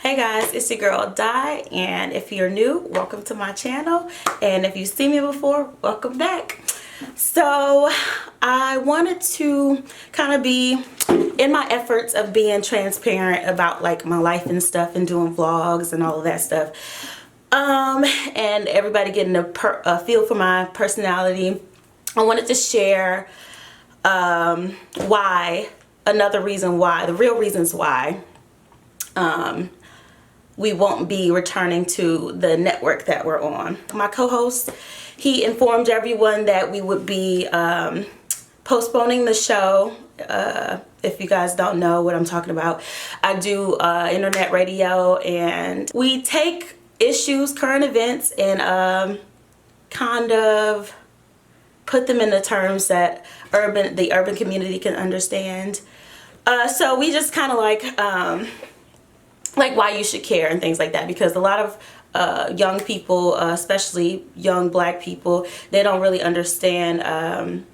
Hey guys, it's your girl Di, and if you're new, welcome to my channel, and if you've seen me before, welcome back. So I wanted to kind of be in my efforts of being transparent about like my life and stuff and doing vlogs and all of that stuff, and everybody getting a feel for my personality. I wanted to share the real reasons why we won't be returning to the network that we're on. My co-host, he informed everyone that we would be postponing the show. If you guys don't know what I'm talking about, I do internet radio, and we take issues, current events, and kind of put them in the terms that the urban community can understand. So we just kind of like why you should care and things like that, because a lot of young people, especially young black people, they don't really understand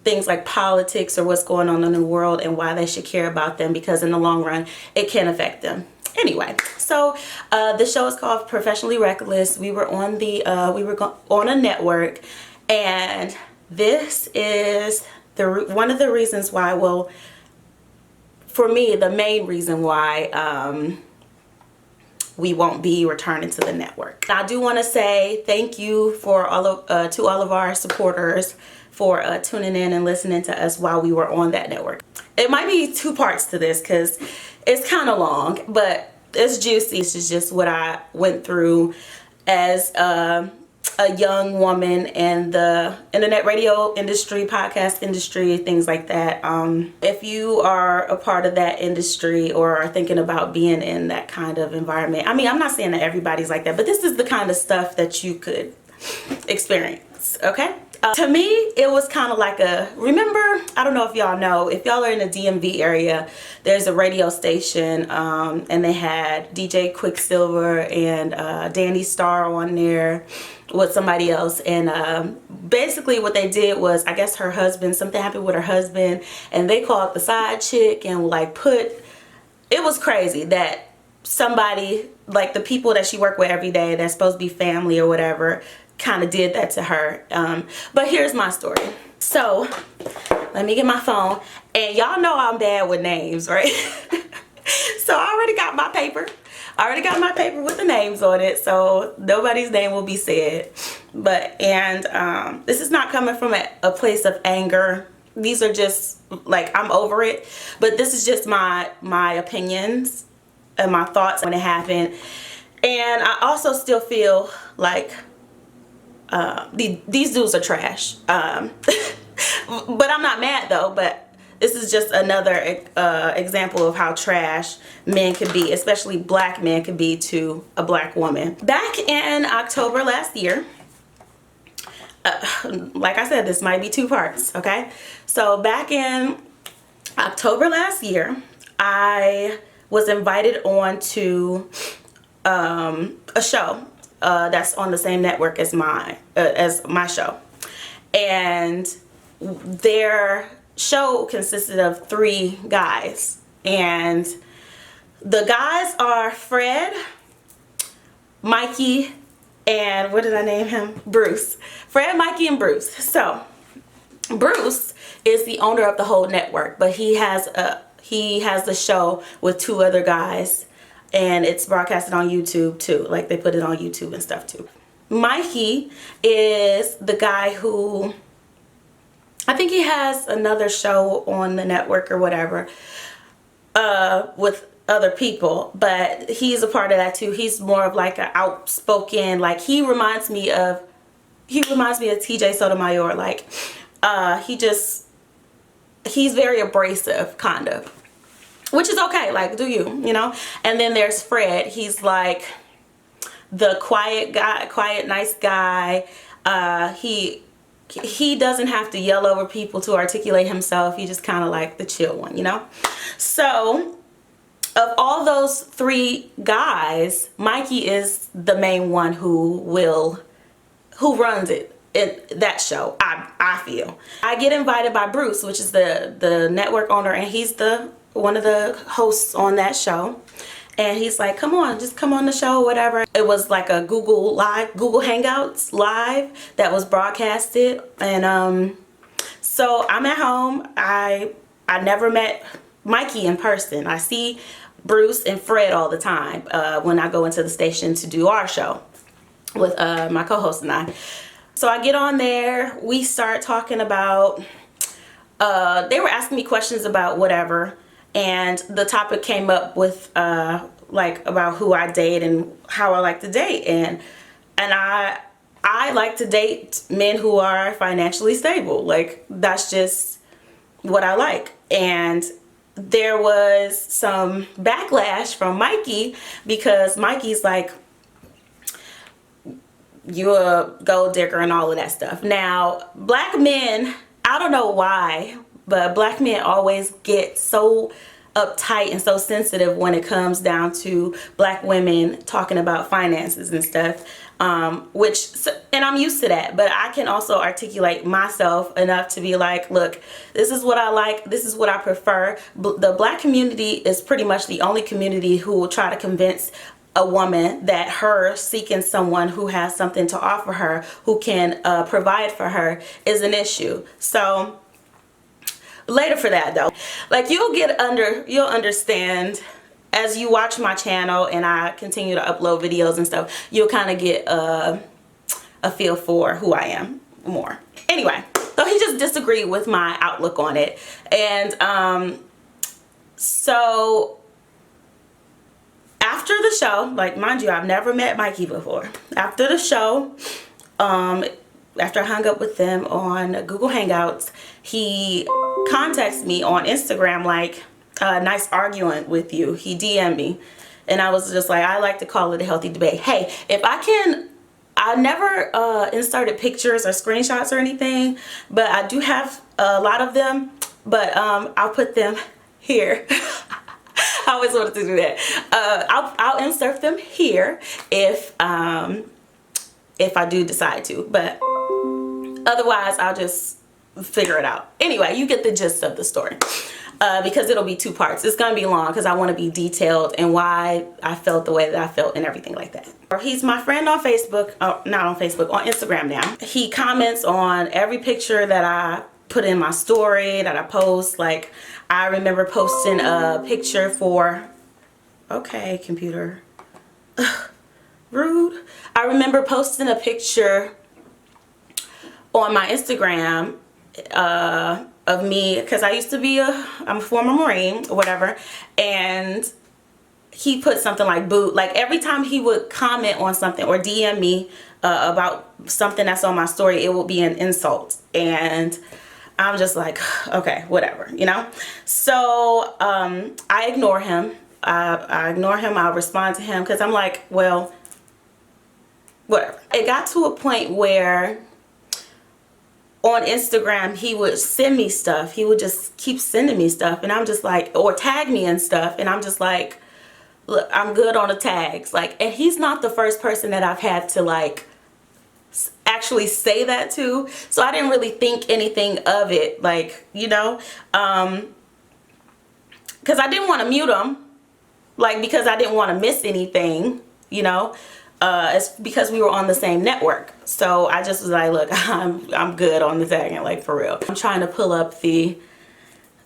things like politics or what's going on in the world and why they should care about them, because in the long run it can affect them. Anyway, so the show is called Professionally Reckless. We were on on a network, and this is one of the reasons why, well, for me, the main reason why we won't be returning to the network. I do want to say thank you for to all of our supporters for tuning in and listening to us while we were on that network. It might be two parts to this because it's kind of long, but it's juicy. This is just what I went through as a young woman in the internet radio industry, podcast industry, things like that. If you are a part of that industry or are thinking about being in that kind of environment, I mean, I'm not saying that everybody's like that, but this is the kind of stuff that you could experience, okay? To me, it was kind of like remember, I don't know if y'all know, if y'all are in the DMV area, there's a radio station, and they had DJ Quicksilver and Danny Starr on there with somebody else, and basically what they did was, I guess something happened with her husband, and they called the side chick and it was crazy that somebody, like the people that she worked with every day that's supposed to be family or whatever, kind of did that to her. But here's my story. So let me get my phone, and y'all know I'm bad with names, right? So I already got my paper. With the names on it, so nobody's name will be said. But this is not coming from a place of anger. These are just like, I'm over it. But this is just my opinions and my thoughts when it happened. And I also still feel like these dudes are trash. But I'm not mad though. But this is just another example of how trash men can be, especially black men can be to a black woman. Back in October last year, like I said, this might be two parts, okay? So back in October last year, I was invited on to a show that's on the same network as my show, and their show consisted of 3 guys, and the guys are Fred, Mikey, and what did I name him? Bruce. Fred, Mikey, and Bruce. So Bruce is the owner of the whole network, but he has the show with 2 other guys, and it's broadcasted on YouTube too. Like, they put it on YouTube and stuff too. Mikey is the guy who, I think he has another show on the network or whatever, with other people, but he's a part of that too. He's more of like an outspoken, like he reminds me of TJ Sotomayor. Like, he's very abrasive, kind of, which is okay. Like, do you know? And then there's Fred. He's like the quiet guy, nice guy. He doesn't have to yell over people to articulate himself. He just kind of like the chill one, So of all those 3 guys, Mikey is the main one who runs it in that show. I feel. I get invited by Bruce, which is the network owner, and he's one of the hosts on that show. And he's like, come on, just come on the show, whatever. It was like a Google Hangouts live that was broadcasted. And so I'm at home. I never met Mikey in person. I see Bruce and Fred all the time when I go into the station to do our show with my co-host and I. So I get on there. We start talking about, they were asking me questions about whatever. And the topic came up with like about who I date and how I like to date. And I like to date men who are financially stable. Like, that's just what I like. And there was some backlash from Mikey because Mikey's like, you're a gold digger and all of that stuff. Now, black men, I don't know why, but black men always get so uptight and so sensitive when it comes down to black women talking about finances and stuff, and I'm used to that, but I can also articulate myself enough to be like, look, this is what I like, this is what I prefer. The black community is pretty much the only community who will try to convince a woman that her seeking someone who has something to offer her, who can provide for her, is an issue. So later for that though, like, you'll understand as you watch my channel and I continue to upload videos and stuff. You'll kind of get a feel for who I am more. Anyway, so he just disagreed with my outlook on it. And so after the show, like, mind you, I've never met Mikey before. After the show, after I hung up with them on Google Hangouts, he contacts me on Instagram like, nice arguing with you. He DM'd me. And I was just like, I like to call it a healthy debate. Hey, if I can, I never inserted pictures or screenshots or anything, but I do have a lot of them. But I'll put them here. I always wanted to do that. I'll insert them here if I do decide to, but otherwise I'll just figure it out. Anyway, you get the gist of the story, because it'll be two parts. It's gonna be long because I want to be detailed and why I felt the way that I felt and everything like that. He's my friend on Facebook, not on Facebook, on Instagram now. He comments on every picture that I put in my story, that I post. Like, I remember posting a picture for, okay, computer, rude. I remember posting a picture on my Instagram of me, because I used to be I'm a former Marine or whatever, and he put something like boot. Like, every time he would comment on something or DM me about something that's on my story, it would be an insult. And I'm just like, okay, whatever, you know? So I ignore him. I ignore him. I'll respond to him because I'm like, well, whatever. It got to a point where on Instagram, he would send me stuff. He would just keep sending me stuff. And I'm just like, or tag me and stuff. And I'm just like, look, I'm good on the tags. Like, and he's not the first person that I've had to, like, actually say that to. So I didn't really think anything of it, like, you know, because I didn't want to mute him, like, because I didn't want to miss anything, you know. It's because we were on the same network. So I just was like, look, I'm good on the tagging, like, for real. I'm trying to pull up the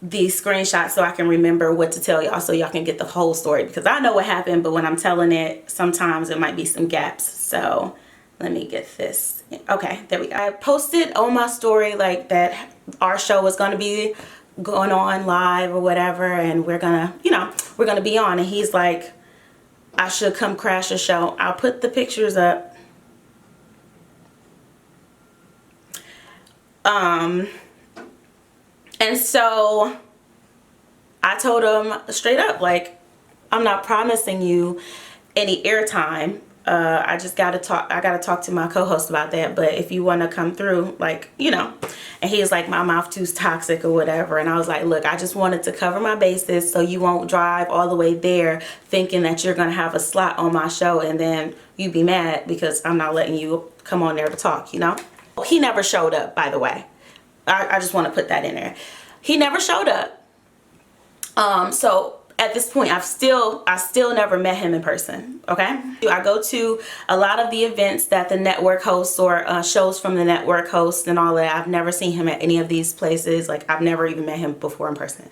screenshot so I can remember what to tell y'all, so y'all can get the whole story, because I know what happened, but when I'm telling it, sometimes it might be some gaps. So let me get this. Okay, there we go. I posted on my story like that our show was going to be going on live or whatever, and we're gonna, you know, we're gonna be on. And he's like, I should come crash a show. I'll put the pictures up. And so I told him straight up, like, I'm not promising you any airtime. I just gotta talk to my co-host about that. But if you want to come through, like, you know. And he was like, my mouth too's toxic or whatever. And I was like, look, I just wanted to cover my bases so you won't drive all the way there thinking that you're gonna have a slot on my show and then you be mad because I'm not letting you come on there to talk, you know. He never showed up, by the way. I just want to put that in there. He never showed up. So at this point, I still never met him in person. Okay, I go to a lot of the events that the network hosts, or shows from the network hosts and all that. I've never seen him at any of these places. Like, I've never even met him before in person.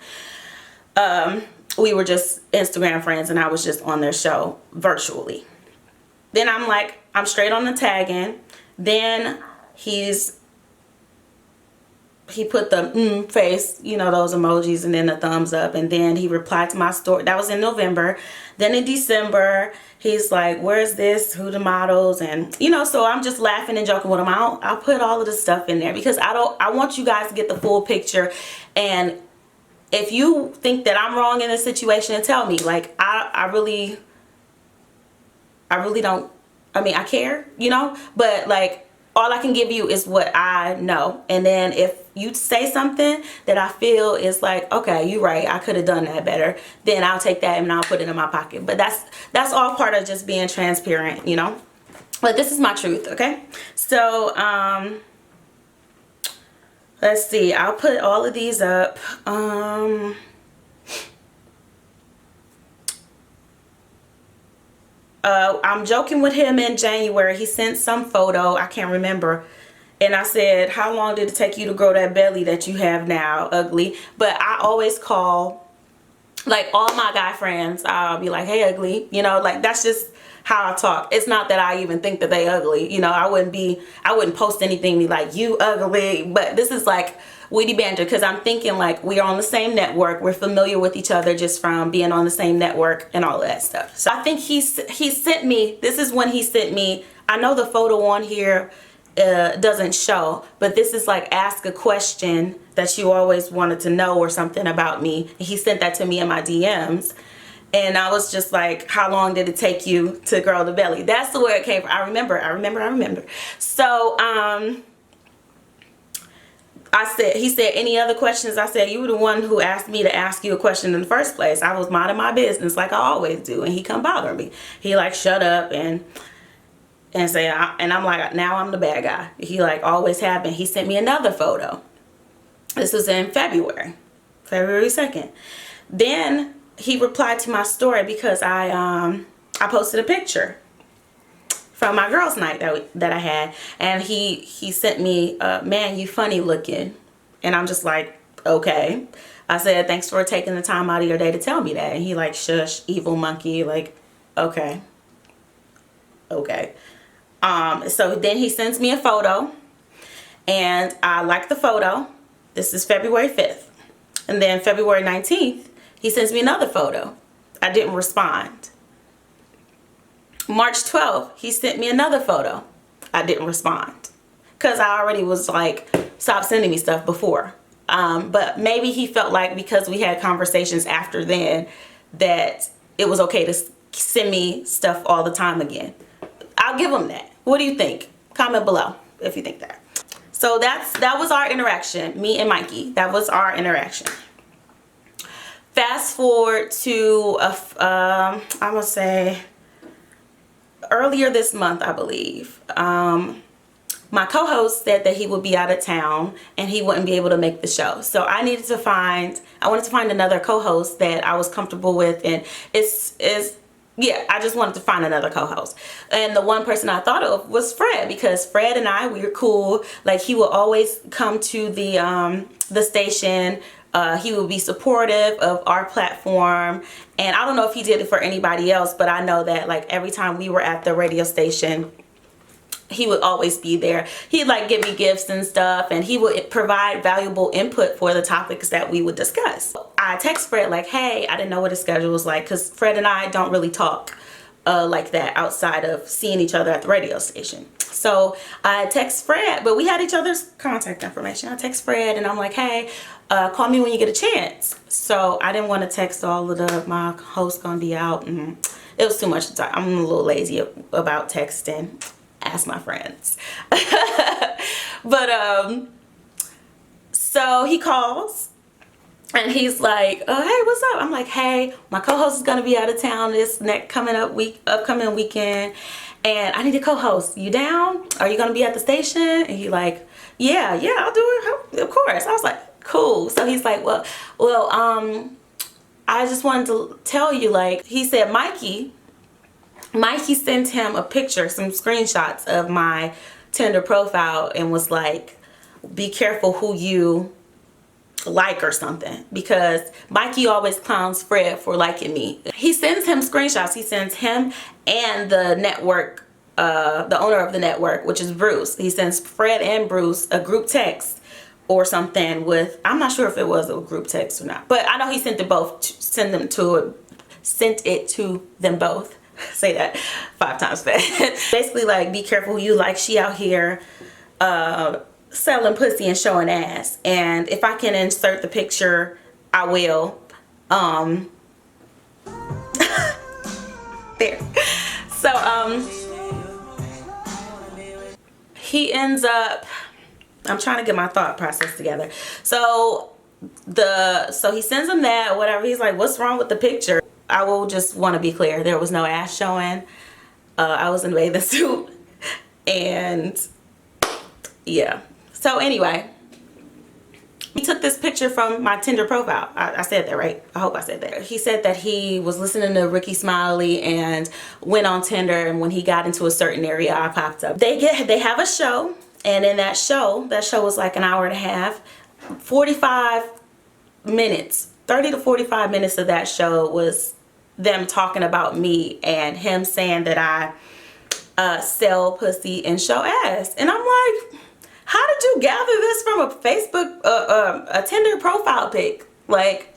We were just Instagram friends, and I was just on their show virtually. Then I'm straight on the tagging. Then he put the face, you know, those emojis, and then the thumbs up, and then he replied to my story. That was in November. Then in December, he's like, where's this, who the models, and you know, so I'm just laughing and joking with him. I'll put all of the stuff in there because I want you guys to get the full picture. And if you think that I'm wrong in this situation, tell me. Like, I really don't, I mean, I care, you know, but like, all I can give you is what I know. And then if you say something that I feel is like, okay, you're right, I could have done that better, then I'll take that and I'll put it in my pocket. But that's all part of just being transparent, you know. But this is my truth, okay? So let's see, I'll put all of these up. I'm joking with him in January. He sent some photo, I can't remember, and I said, how long did it take you to grow that belly that you have now, ugly? But I always call, like, all my guy friends, I'll be like, hey, ugly, you know, like, that's just how I talk. It's not that I even think that they ugly, you know. I wouldn't post anything be like, you ugly, but this is like witty banter, because I'm thinking like we are on the same network, we're familiar with each other just from being on the same network and all of that stuff. So I think he sent me, this is when he sent me, I know the photo on here doesn't show, but this is like, ask a question that you always wanted to know or something about me. He sent that to me in my DMs, and I was just like, how long did it take you to grow the belly? That's the where it came from. I remember. So he said, any other questions? I said, you were the one who asked me to ask you a question in the first place. I was minding my business like I always do, and he come bother me. He like, shut up and say, and I'm like, now I'm the bad guy. He like always have been. He sent me another photo. This was in February 2nd. Then he replied to my story because I posted a picture from my girls' night that I had, and he sent me, man, you funny looking. And I'm just like, okay. I said, thanks for taking the time out of your day to tell me that. And he like, shush, evil monkey. Like, okay. So then he sends me a photo, and I like the photo. This is February 5th. And then February 19th, he sends me another photo. I didn't respond. March 12th, he sent me another photo. I didn't respond because I already was like, stop sending me stuff before. But maybe he felt like because we had conversations after then that it was okay to send me stuff all the time again. I'll give him that. What do you think? Comment below if you think that. So that was our interaction, me and Mikey. That was our interaction. Fast forward to I'm gonna say earlier this month, I believe. My co-host said that he would be out of town and he wouldn't be able to make the show. So I wanted to find another co-host that I was comfortable with, and I just wanted to find another co-host. And the one person I thought of was Fred, because Fred and we were cool. Like, he would always come to the station. He would be supportive of our platform, and I don't know if he did it for anybody else, but I know that like every time we were at the radio station, he would always be there. He'd like give me gifts and stuff, and he would provide valuable input for the topics that we would discuss. I text Fred like, hey, I didn't know what his schedule was like, because Fred and I don't really talk like that outside of seeing each other at the radio station. So I text Fred, but we had each other's contact information. I text Fred and I'm like, hey, call me when you get a chance. So I didn't want to text all of my host gonna be out, and it was too much time. I'm a little lazy about texting. Ask my friends. But so he calls and he's like, oh, hey, what's up? I'm like, hey, my co-host is gonna be out of town this upcoming weekend, and I need a co-host. You down? Are you gonna be at the station? And he like, yeah, I'll do it, of course. I was like, cool. So he's like, well, I just wanted to tell you, like, he said Mikey sent him a picture, some screenshots of my Tinder profile, and was like, be careful who you like or something, because Mikey always clowns Fred for liking me. He sends him screenshots. He sends him and the network, the owner of the network, which is Bruce. He sends Fred and Bruce a group text or something with, I'm not sure if it was a group text or not, but I know he sent it to them both. Say that 5 times fast. Basically, like, be careful who you like. She out here selling pussy and showing ass, and if I can insert the picture, I will. There. So he ends up, I'm trying to get my thought process together. So he sends him that, whatever. He's like, what's wrong with the picture? I will just want to be clear, there was no ass showing. I was in a bathing suit, and yeah. So anyway, he took this picture from my Tinder profile. I said that right? I hope I said that. He said that he was listening to Ricky Smiley and went on Tinder, and when he got into a certain area, I popped up. They have a show, and in that show was like an hour and a half, 45 minutes, 30 to 45 minutes of that show was them talking about me and him saying that I sell pussy and show ass. And I'm like, how did you gather this from a Facebook, a Tinder profile pic? Like,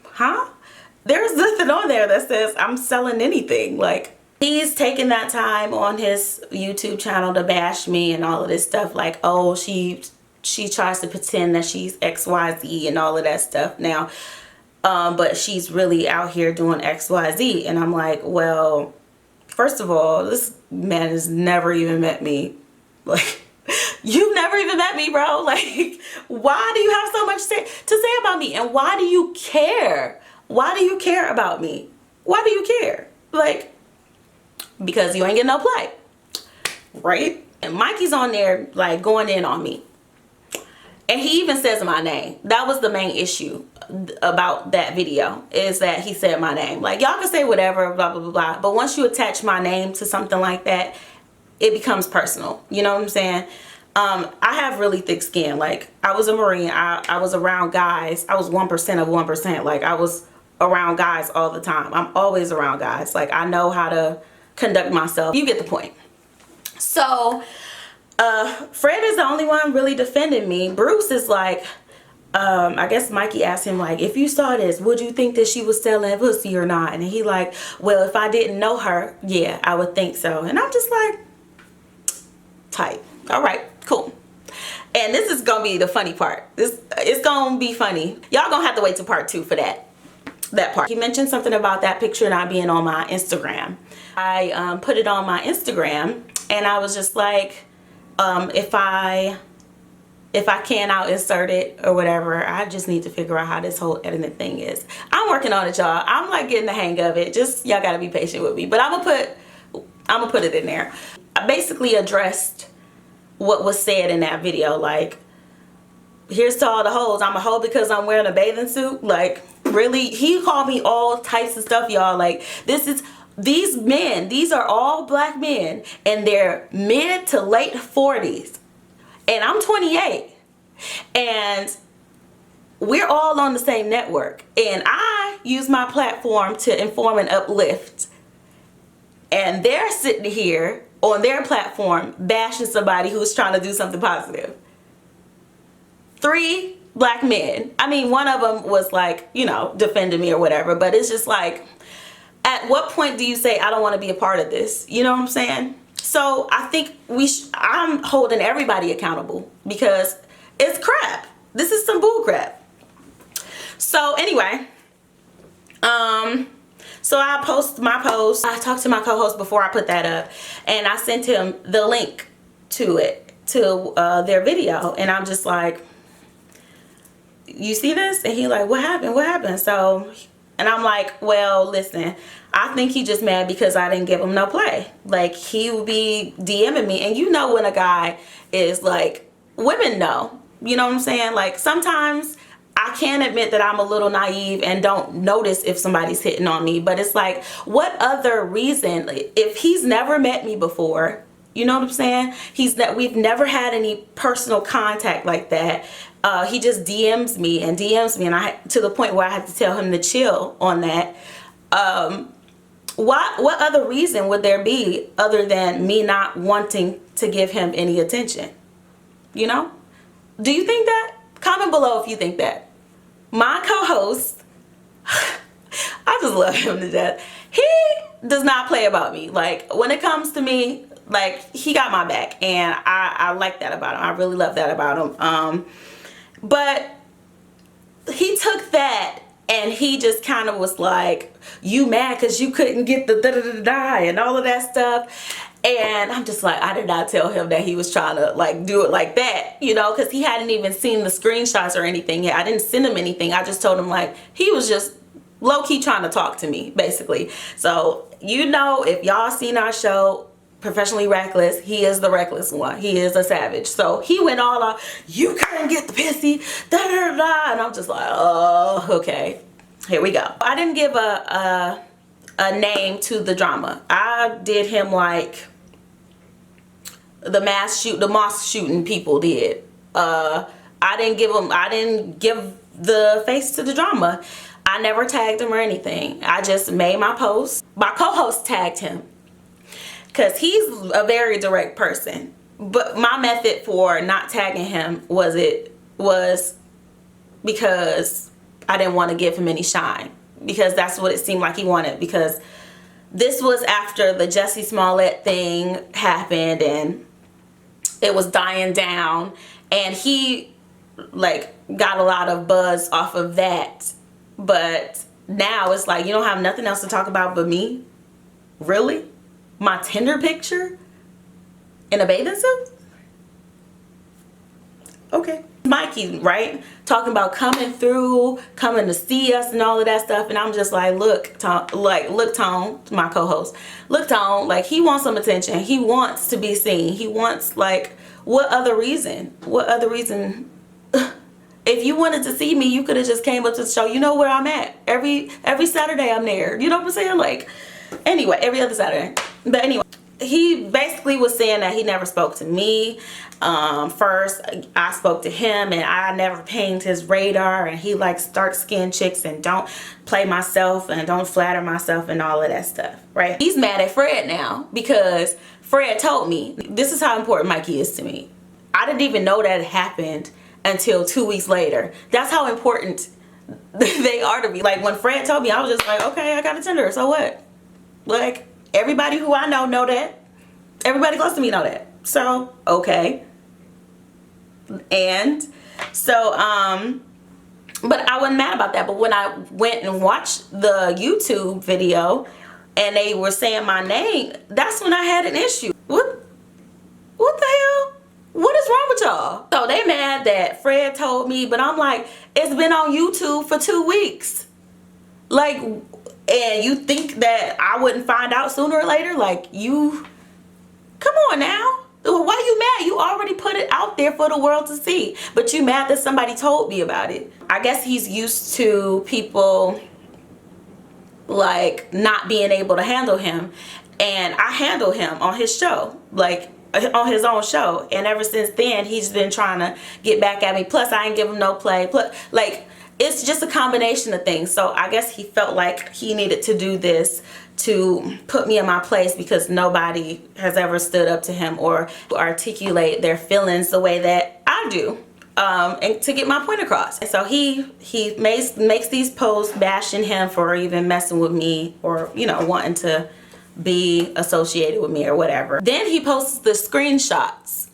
huh? There's nothing on there that says I'm selling anything. Like, he's taking that time on his YouTube channel to bash me and all of this stuff. Like, oh, she tries to pretend that she's XYZ and all of that stuff now. But she's really out here doing XYZ. And I'm like, well, first of all, this man has never even met me. Like, you've never even met me, bro. Like, why do you have so much to say about me? And why do you care? Why do you care about me? Why do you care? Like, because you ain't getting no play, right? And Mikey's on there, like, going in on me. And he even says my name. That was the main issue about that video, is that he said my name. Like, y'all can say whatever, blah, blah, blah, blah. But once you attach my name to something like that, it becomes personal. You know what I'm saying? I have really thick skin. Like, I was a Marine. I was around guys. I was 1% of 1%. Like, I was around guys all the time. I'm always around guys. Like, I know how to conduct myself. You get the point. So Fred is the only one really defending me. Bruce is like, I guess Mikey asked him, like, if you saw this, would you think that she was selling pussy or not? And he like, well, if I didn't know her, yeah, I would think so. And I'm just like, tight. All right, cool. And this is gonna be the funny part. It's gonna be funny. Y'all gonna have to wait till part 2 for that part. He mentioned something about that picture not being on my Instagram. I put it on my Instagram, and I was just like, if I can, I'll insert it or whatever. I just need to figure out how this whole editing thing is. I'm working on it, y'all. I'm like getting the hang of it. Just, y'all gotta be patient with me. But I'm gonna put it in there. I basically addressed what was said in that video. Like, here's to all the hoes. I'm a hoe because I'm wearing a bathing suit. Like, really? He called me all types of stuff, y'all. Like, these men, these are all black men in their mid to late 40s. And I'm 28. And we're all on the same network. And I use my platform to inform and uplift. And they're sitting here on their platform bashing somebody who's trying to do something positive. 3 black men. I mean, one of them was like, you know, defending me or whatever. But it's just like, at what point do you say, I don't want to be a part of this? You know what I'm saying? So I think I'm holding everybody accountable, because it's crap. This is some bull crap. So anyway, so I post my post. I talked to my co-host before I put that up, and I sent him the link to it, to their video. And I'm just like, you see this? And he like, what happened? What happened? So, and I'm like, well, listen, I think he just mad because I didn't give him no play. Like, he would be DMing me, and you know when a guy is like, women know, you know what I'm saying? Like, sometimes I can admit that I'm a little naive and don't notice if somebody's hitting on me, but it's like, what other reason? If he's never met me before, you know what I'm saying? We've never had any personal contact like that. He just DMs me and I, to the point where I have to tell him to chill on that. What other reason would there be other than me not wanting to give him any attention? You know? Do you think that? Comment below if you think that. My co-host, I just love him to death. He does not play about me. Like, when it comes to me, like, he got my back, and I like that about him. I really love that about him. But he took that and he just kind of was like, you mad because you couldn't get the da-da-da-da and all of that stuff. And I'm just like, I did not tell him that he was trying to like do it like that, you know, because he hadn't even seen the screenshots or anything yet. I didn't send him anything. I just told him like he was just low-key trying to talk to me, basically. So, you know, if y'all seen our show, Professionally Reckless, he is the reckless one. He is a savage. So he went all off, you couldn't get the pissy, da da da, and I'm just like, oh, okay, here we go. I didn't give a name to the drama. I did him like the mosque shooting people did. I didn't give the face to the drama. I never tagged him or anything. I just made my post. My co-host tagged him because he's a very direct person. But my method for not tagging him was because I didn't want to give him any shine, because that's what it seemed like he wanted, because this was after the Jussie Smollett thing happened and it was dying down, and he like got a lot of buzz off of that. But now it's like, you don't have nothing else to talk about but me? Really? My Tinder picture in a bathing suit? Okay. Mikey, right? Talking about coming to see us and all of that stuff. And I'm just like, look, Tone, my co-host. Look, Tone, like, he wants some attention. He wants to be seen. He wants, like, what other reason? What other reason? If you wanted to see me, you could have just came up to the show. You know where I'm at. Every Saturday I'm there. You know what I'm saying? Like, anyway, every other Saturday. But anyway, he basically was saying that he never spoke to me. First, I spoke to him and I never pinged his radar, and he like starts skin chicks and don't play myself and don't flatter myself and all of that stuff, right? He's mad at Fred now because Fred told me. This is how important Mikey is to me. I didn't even know that it happened until 2 weeks later. That's how important they are to me. Like, when Fred told me, I was just like, okay, I got a Tinder, so what? Like, everybody who I know that. Everybody close to me know that. So, okay. And so, but I wasn't mad about that. But when I went and watched the YouTube video and they were saying my name, that's when I had an issue. What the hell? What is wrong with y'all? So they mad that Fred told me, but I'm like, it's been on YouTube for 2 weeks. Like, and you think that I wouldn't find out sooner or later? Like, you, come on now. Why you mad? You already put it out there for the world to see. But you mad that somebody told me about it. I guess he's used to people like not being able to handle him. And I handle him on his show. Like, on his own show. And ever since then, he's been trying to get back at me. Plus, I ain't give him no play. Plus, like, it's just a combination of things. So I guess he felt like he needed to do this to put me in my place, because nobody has ever stood up to him or articulate their feelings the way that I do, and to get my point across. And so he makes these posts bashing him for even messing with me, or, you know, wanting to be associated with me or whatever. Then he posts the screenshots.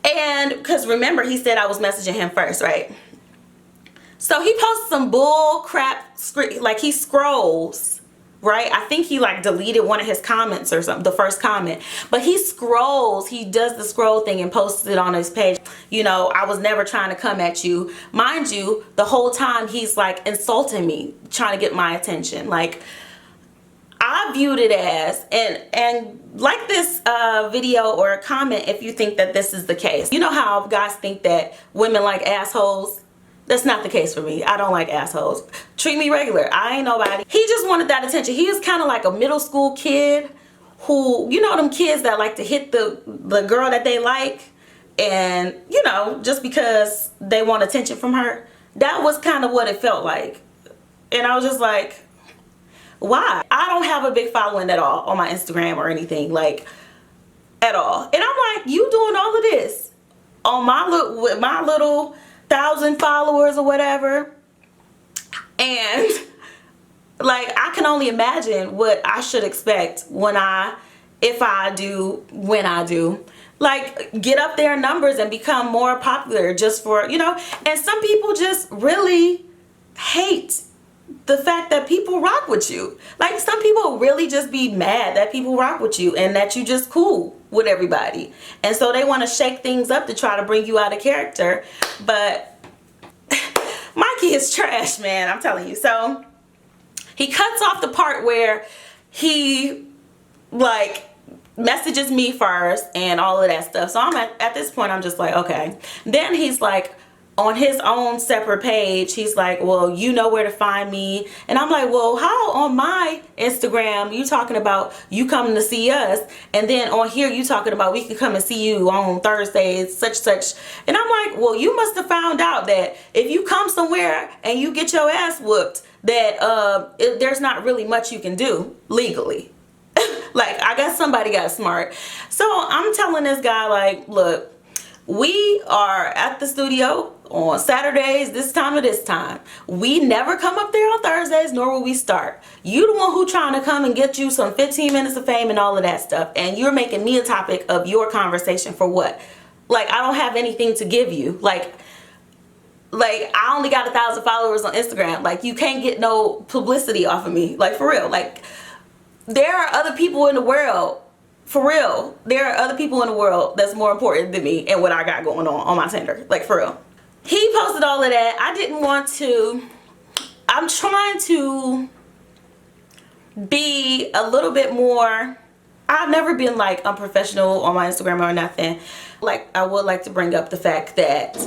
And because remember, he said I was messaging him first, right? So he posts some bull crap, like he scrolls, right? I think he like deleted one of his comments or something, the first comment. But he scrolls, he does the scroll thing and posts it on his page. You know, I was never trying to come at you. Mind you, the whole time he's like insulting me, trying to get my attention. Like, I viewed it as, and like this video or comment if you think that this is the case. You know how guys think that women like assholes? That's not the case for me. I don't like assholes. Treat me regular. I ain't nobody. He just wanted that attention. He was kind of like a middle school kid who, you know, them kids that like to hit the girl that they like, and, you know, just because they want attention from her. That was kind of what it felt like. And I was just like, why? I don't have a big following at all on my Instagram or anything, like, at all. And I'm like, you doing all of this on with my little 1,000 followers or whatever, and like, I can only imagine what I should expect when I do, like, get up their numbers and become more popular just for, you know. And some people just really hate the fact that people rock with you. Like, some people really just be mad that people rock with you and that you just cool with everybody, and so they want to shake things up to try to bring you out of character. But Mikey is trash, man, I'm telling you. So he cuts off the part where he like messages me first and all of that stuff. So I'm at this point, I'm just like, okay. Then he's like, on his own separate page, he's like, well, you know where to find me. And I'm like, well, how on my Instagram you talking about you coming to see us, and then on here you talking about we can come and see you on Thursdays, such. And I'm like, well, you must have found out that if you come somewhere and you get your ass whooped, that there's not really much you can do legally. Like, I guess somebody got smart. So I'm telling this guy, like, look, we are at the studio on Saturdays, this time to this time. We never come up there on Thursdays, nor will we start. You the one who trying to come and get you some 15 minutes of fame and all of that stuff, and you're making me a topic of your conversation for what? Like, I don't have anything to give you. Like I only got 1,000 followers on Instagram. Like, you can't get no publicity off of me. Like, for real. Like, there are other people in the world. For real, there are other people in the world that's more important than me and what I got going on my Tinder. Like, for real. He posted all of that. I didn't want to. I'm trying to be a little bit more. I've never been like unprofessional on my Instagram or nothing. Like, I would like to bring up the fact that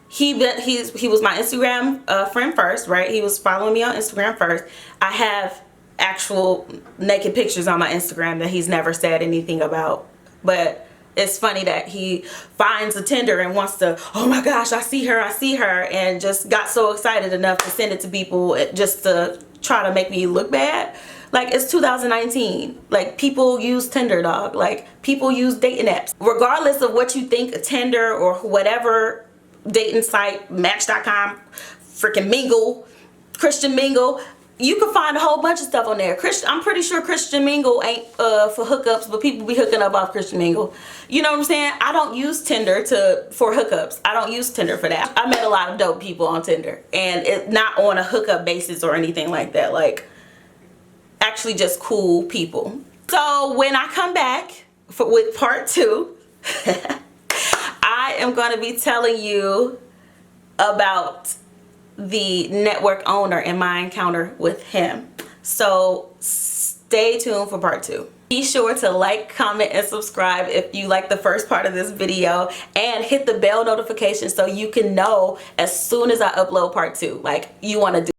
he was my Instagram friend first, right? He was following me on Instagram first. I have actual naked pictures on my Instagram that he's never said anything about, but it's funny that he finds a Tinder and wants to, oh my gosh, I see her, and just got so excited enough to send it to people just to try to make me look bad. Like, it's 2019. Like, people use Tinder, dog. Like, people use dating apps. Regardless of what you think of Tinder or whatever dating site, Match.com, freaking Mingle, Christian Mingle, you can find a whole bunch of stuff on there. I'm pretty sure Christian Mingle ain't for hookups, but people be hooking up off Christian Mingle. You know what I'm saying? I don't use Tinder for hookups. I don't use Tinder for that. I met a lot of dope people on Tinder, and it's not on a hookup basis or anything like that. Like, actually just cool people. So when I come back with part 2, I am going to be telling you about the network owner and my encounter with him. So stay tuned for part 2. Be sure to like, comment, and subscribe if you like the first part of this video, and hit the bell notification so you can know as soon as I upload part 2. Like, you want to do